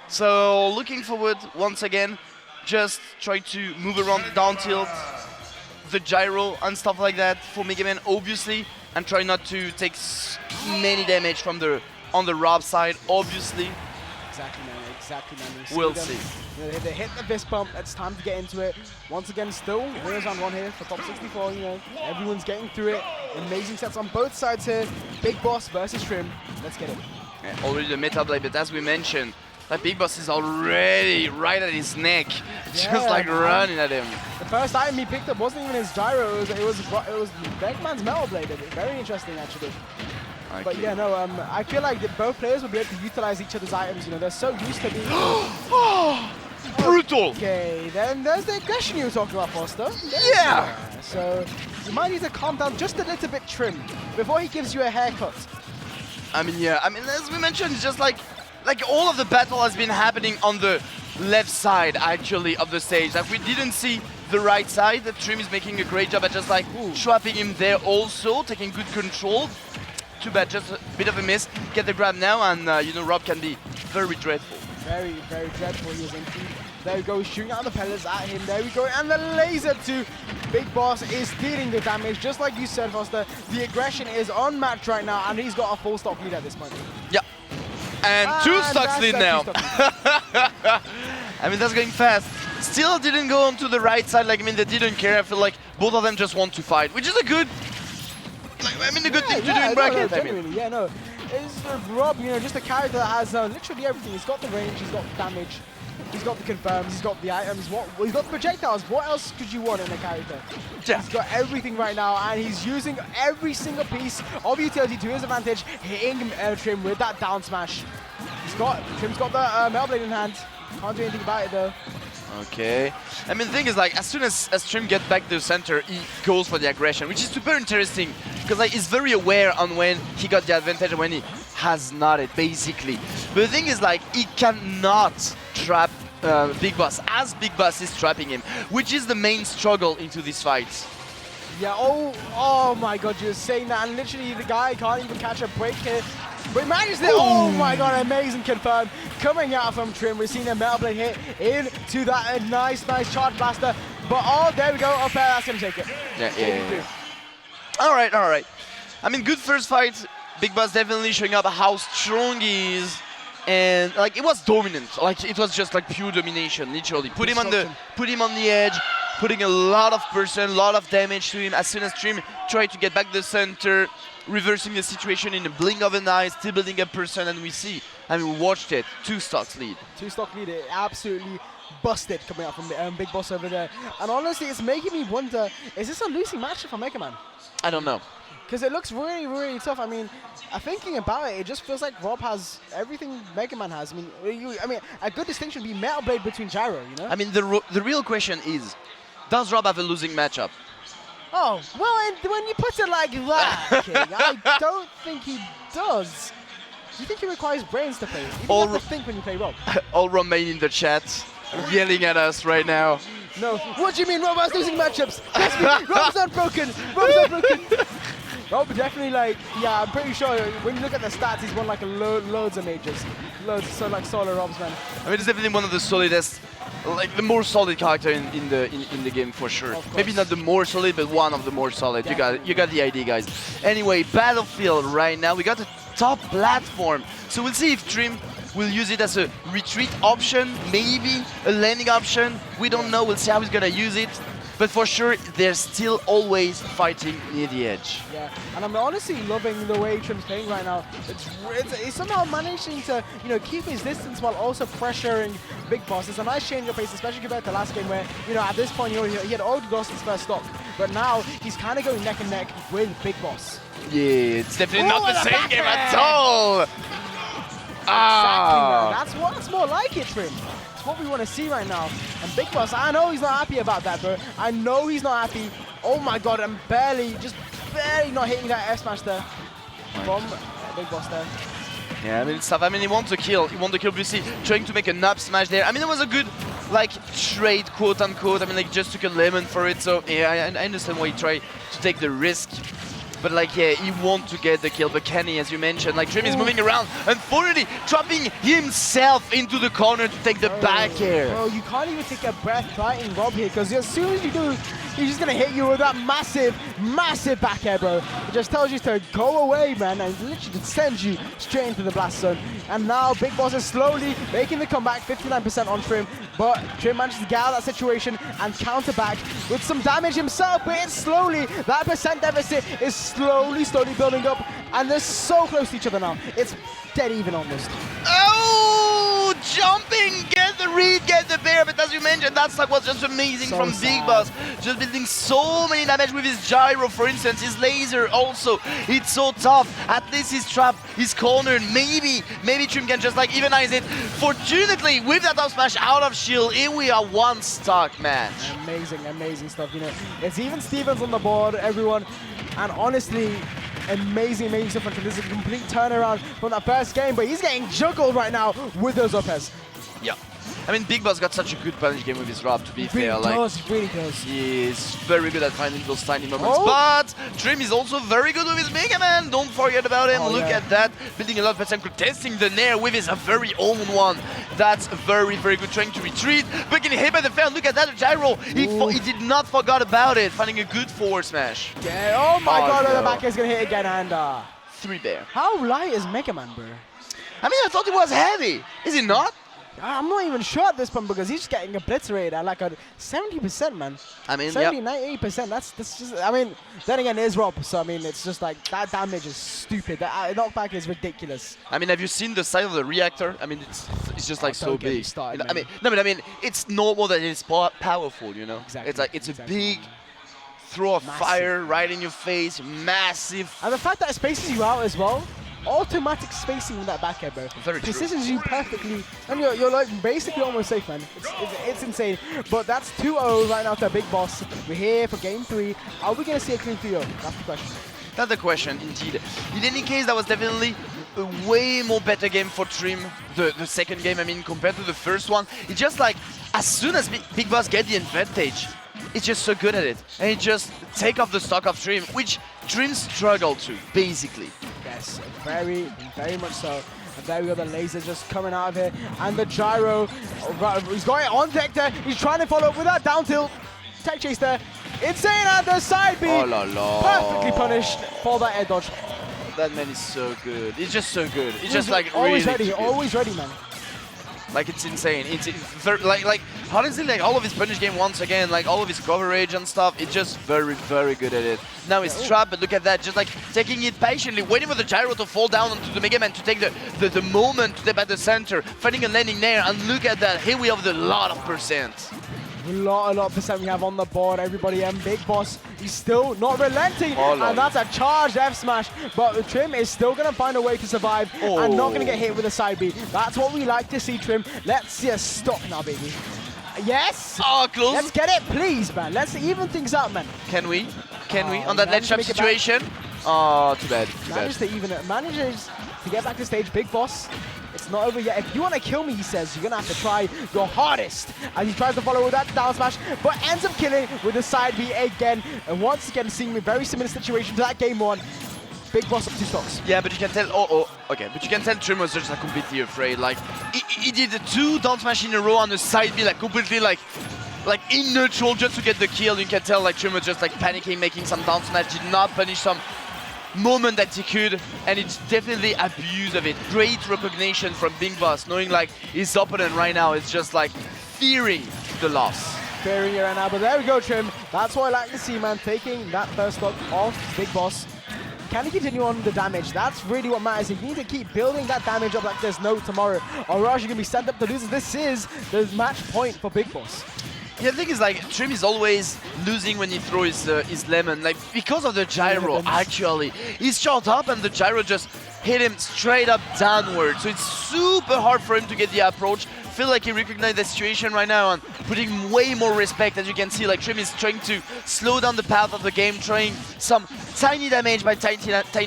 So looking forward once again, just try to move around down tilt, the gyro and stuff like that for Mega Man obviously, and try not to take many damage from the on the Rob side obviously. Exactly, man. Exactly, man. We'll see. You know, they hit the fist bump. It's time to get into it. Once again, still winners on one here for top 64. You know, everyone's getting through it. Amazing sets on both sides here. BigBoss versus TriM. Let's get it. Yeah, already the meta play, but as we mentioned, that BigBoss is already right at his neck, just like running at him. The first item he picked up wasn't even his gyro. It was Beckman's Metal Blade. Very interesting, actually. Okay. But yeah, no, I feel like that both players will be able to utilize each other's items. You know, they're so used to being. Brutal. Okay, then there's the aggression you were talking about, Foster. Yeah. So you might need to calm down just a little bit, TriM, before he gives you a haircut. I mean, yeah. I mean, as we mentioned, it's just like all of the battle has been happening on the left side actually of the stage. Like we didn't see the right side. The TriM is making a great job at just like trapping him there, also taking good control. Too bad, just a bit of a miss. Get the grab now, and you know, Rob can be very dreadful. Very, very dreadful. He is indeed. There we go, shooting out the pellets at him. There we go, and the laser to BigBoss is dealing the damage. Just like you said, Foster, the aggression is unmatched right now, and he's got a full stock lead at this point. Yeah, and two stocks lead now. I mean, that's going fast. Still didn't go onto the right side. Like, I mean, they didn't care. I feel like both of them just want to fight, which is a good. I mean, a good thing to do in bracket. No, genuinely, yeah, no. It's Rob, you know, just a character that has literally everything. He's got the range, he's got the damage, he's got the confirms, he's got the items, he's got the projectiles. What else could you want in a character? Yeah. He's got everything right now, and he's using every single piece of utility to his advantage, hitting TriM with that down smash. TriM's got the Metal Blade in hand. Can't do anything about it though. Okay. I mean, the thing is, like, as soon as TriM gets back to the center, he goes for the aggression, which is super interesting, because like, he's very aware on when he got the advantage and when he has not it, basically. But the thing is, like, he cannot trap BigBoss as BigBoss is trapping him, which is the main struggle into this fight. Yeah, oh my god, you're saying that, and literally the guy can't even catch a break here. But he manages it. Oh my god, amazing confirm coming out from TriM. We're seeing a Metal Blade hit into that nice charge blaster. But oh, there we go, up there, that's gonna take it. Yeah. Alright. I mean, good first fight. BigBoss definitely showing up how strong he is. And like, it was dominant. Like, it was just like pure domination, literally. Put him on the edge, putting a lot of damage to him. As soon as TriM tried to get back the center, reversing the situation in a blink of an eye, still building up person, and we see, I mean, we watched it, 2 stocks lead. 2 stock lead, it absolutely busted coming out from the BigBoss over there. And honestly, it's making me wonder, is this a losing matchup for Mega Man? I don't know. Because it looks really, really tough. I mean, thinking about it, it just feels like Rob has everything Mega Man has. I mean, a good distinction would be Metal Blade between gyro, you know? I mean, the real question is, does Rob have a losing matchup? Oh, well, when you put it like that, King, I don't think he does. Do you think he requires brains to play? You think have to think when you play Rob. All Romain in the chat yelling at us right now. No, what do you mean Rob has losing matchups? Rob's not broken. Rob's not broken. Rob definitely, like, yeah, I'm pretty sure when you look at the stats, he's won like loads of majors. Loads, so like solo Robs, man. I mean, it's definitely one of the solidest, like the more solid character in the game for sure. Maybe not the more solid, but one of the more solid. You got the idea, guys. Anyway, Battlefield right now. We got a top platform, so we'll see if TriM will use it as a retreat option, maybe a landing option. We don't know. We'll see how he's gonna use it. But for sure, they're still always fighting near the edge. Yeah, and I'm honestly loving the way TriM's playing right now. It's somehow managing to, you know, keep his distance while also pressuring BigBoss. It's a nice change of pace, especially compared to last game where, you know, at this point, you know, he had already lost his first stock. But now, he's kind of going neck and neck with BigBoss. Yeah, it's definitely not the same game at all. Exactly, man. That's what's more like it, TriM. What we want to see right now. And BigBoss, I know he's not happy about that, bro. I know he's not happy. Oh my god, I'm just barely not hitting that F smash there from BigBoss there. Yeah, I mean, it's tough. I mean, he wants to kill. He wants to kill BC, trying to make an up smash there. I mean, it was a good, like, trade, quote unquote. I mean, like, just took a lemon for it. So, yeah, I understand why he tried to take the risk. but like, yeah, he wants to get the kill. But Kenny, as you mentioned, like, TriM is moving around, unfortunately, dropping himself into the corner to take the back air. Bro, you can't even take a breath fighting Rob here, because as soon as you do, he's just gonna hit you with that massive, massive back air, bro. It just tells you to go away, man, and literally sends you straight into the blast zone. And now BigBoss is slowly making the comeback, 59% on TriM, but TriM manages to get out of that situation and counter back with some damage himself, but it's slowly, that percent deficit is slowly building up, and they're so close to each other now. It's dead even almost. Oh, jumping, get the read, get the bear, but as you mentioned, that stock was just amazing from BigBoss. Just building so many damage with his gyro, for instance, his laser also. It's so tough. At least he's trapped, he's cornered. Maybe TriM can just like evenize it. Fortunately, with that up smash out of shield, here we are one stock match. Amazing stuff, you know. It's even Stevens on the board, everyone, and honestly, amazing stuff from TriM. This is a complete turnaround from that first game, but he's getting juggled right now with those uppers. Yeah. I mean, BigBoss got such a good punish game with his Rob, to be fair. He really does. He is very good at finding those tiny moments. But TriM is also very good with his Mega Man. Don't forget about him. Look at that. Building a lot of percent, contesting the Nair with his very own one. That's very good. Trying to retreat, but getting hit by the fair. Look at that gyro. He did not forget about it. Finding a good forward smash. Yeah, oh my god, the back is going to hit again. And 3 bear. How light is Mega Man, bro? I mean, I thought it was heavy. Is it not? I'm not even sure at this point, because he's just getting obliterated at like a 70%, man. I mean, 70, 98%. That's just, I mean, then again, it is Rob, so I mean, it's just like, that damage is stupid. That knockback is ridiculous. I mean, have you seen the size of the reactor? I mean, it's just like so big. Started, I mean, no, but I mean, it's normal that it's powerful, you know? Exactly. It's like, it's a big throw of fire right in your face, massive. And the fact that it spaces you out as well, automatic spacing with that back air, bro. Very true. Positions you perfectly, and you're like basically almost safe, man. It's insane. But that's 2-0 right now to BigBoss. We're here for game 3. Are we going to see a clean 3-0? That's the question. That's the question, indeed. In any case, that was definitely a way more better game for TriM. The second game, I mean, compared to the first one. It's just like, as soon as BigBoss get the advantage, it's just so good at it. And it just take off the stock of TriM, which TriM struggled to, basically. Yes, very much so. And there we go, the laser just coming out of here. And the gyro, he's got it on deck there. He's trying to follow up with that down tilt. Tech chase there. Insane at the side B. Oh la la. Perfectly punished for that air dodge. That man is so good. He's just so good. He's just like always really ready, always ready, man. Like, it's insane. It's very, like honestly, like all of his punish game once again, like all of his coverage and stuff, it's just very good at it. Now he's trapped, but look at that, just like taking it patiently, waiting for the gyro to fall down onto the Mega Man to take the moment to step at the center, finding a landing there, and look at that, here we have a lot of percent. A lot of percent we have on the board, everybody, and BigBoss, he's still not relenting, and that's a charged F smash, but TriM is still going to find a way to survive and not going to get hit with a side B. That's what we like to see, TriM. Let's see a stock now, baby. Yes! Oh, close. Let's get it, please, man. Let's even things up, man. Can we? Can we? On that ledge trap situation? Oh, too bad. Manages to even it. Manages to get back to stage. BigBoss. It's not over yet. If you want to kill me, he says, you're going to have to try your hardest. As he tries to follow with that down smash, but ends up killing with the side B again. And once again, seeing a very similar situation to that game 1. BigBoss up 2 stocks. Yeah, but you can tell, okay, but you can tell TriM was just like completely afraid. Like, he did the 2 down smash in a row on the side B, like completely like in neutral just to get the kill. You can tell like TriM was just like panicking, making some down smash, did not punish some moment that he could, and it's definitely abuse of it. Great recognition from BigBoss, knowing like his opponent right now is just like fearing the loss. Fearing it right now, but there we go, TriM. That's what I like to see, man, taking that first stock off BigBoss. Can he continue on the damage? That's really what matters. You need to keep building that damage up like there's no tomorrow, or else you're going to be sent up to losers. This is the match point for BigBoss. Yeah, the thing is, like, TriM is always losing when he throws his lemon, like, because of the gyro, actually. He's shot up and the gyro just hit him straight up downward, so it's super hard for him to get the approach. Feel like he recognized the situation right now and putting way more respect. As you can see, like, TriM is trying to slow down the path of the game, trying some tiny damage by tiny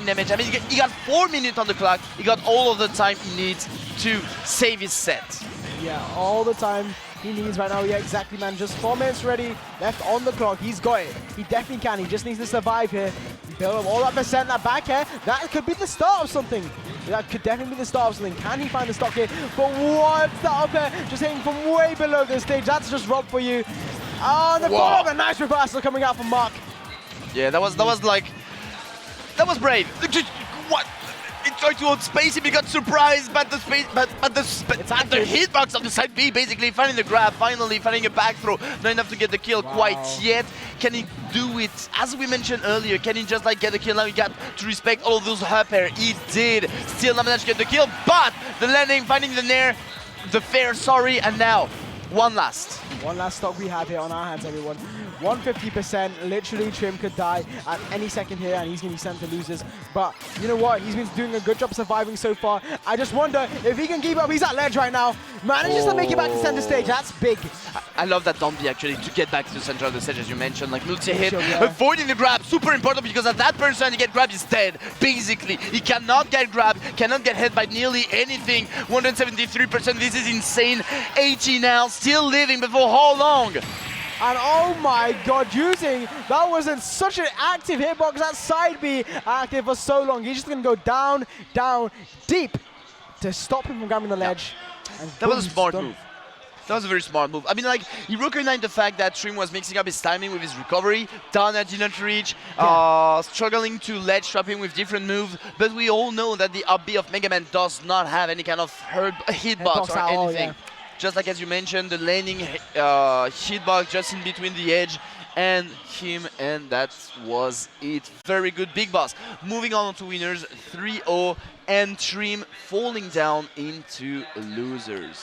damage. I mean, he got 4 minutes on the clock. He got all of the time he needs to save his set. Yeah, all the time he needs right now. Yeah, exactly, man. Just 4 minutes ready left on the clock. He's got it. He definitely can. He just needs to survive here. Build up all that percent, that back air. That could be the start of something. That could definitely be the start of something. Can he find the stock here? But what's that up there? Just hitting from way below the stage. That's just robbed for you. Oh, and the follow-up, a nice reversal coming out from Mark. Yeah, that was brave. What? He tried to outspace him, he got surprised, but the hitbox of the side B, basically finding the grab, finally finding a back throw, not enough to get the kill quite yet. Can he do it? As we mentioned earlier, can he just like get the kill? Now he got to respect all of those up air. He did. Still not managed to get the kill, but the landing, finding the nair, the fair, sorry, and now one last stock we have here on our hands, everyone. 150%, literally TriM could die at any second here and he's going to be sent to losers. But you know what? He's been doing a good job surviving so far. I just wonder if he can keep up. He's at ledge right now. Manages to make it back to center stage. That's big. I love that Dombey actually to get back to the center of the stage, as you mentioned. Like multi-hit, avoiding the grab, super important because at that person he get grabbed is dead, basically. He cannot get grabbed, cannot get hit by nearly anything. 173%, this is insane. 80 now, still living, but for how long? And oh my god, that wasn't such an active hitbox, that side B active for so long. He's just going to go down, down, deep to stop him from grabbing the ledge. And that was a smart move. That was a very smart move. I mean, like, he recognized the fact that TriM was mixing up his timing with his recovery. Down at didn't reach, struggling to ledge trap him with different moves. But we all know that the up B of Mega Man does not have any kind of hitbox or anything. Just like as you mentioned, the landing hitbox just in between the edge and him, and that was it. Very good, BigBoss. Moving on to winners, 3-0, and TriM falling down into losers.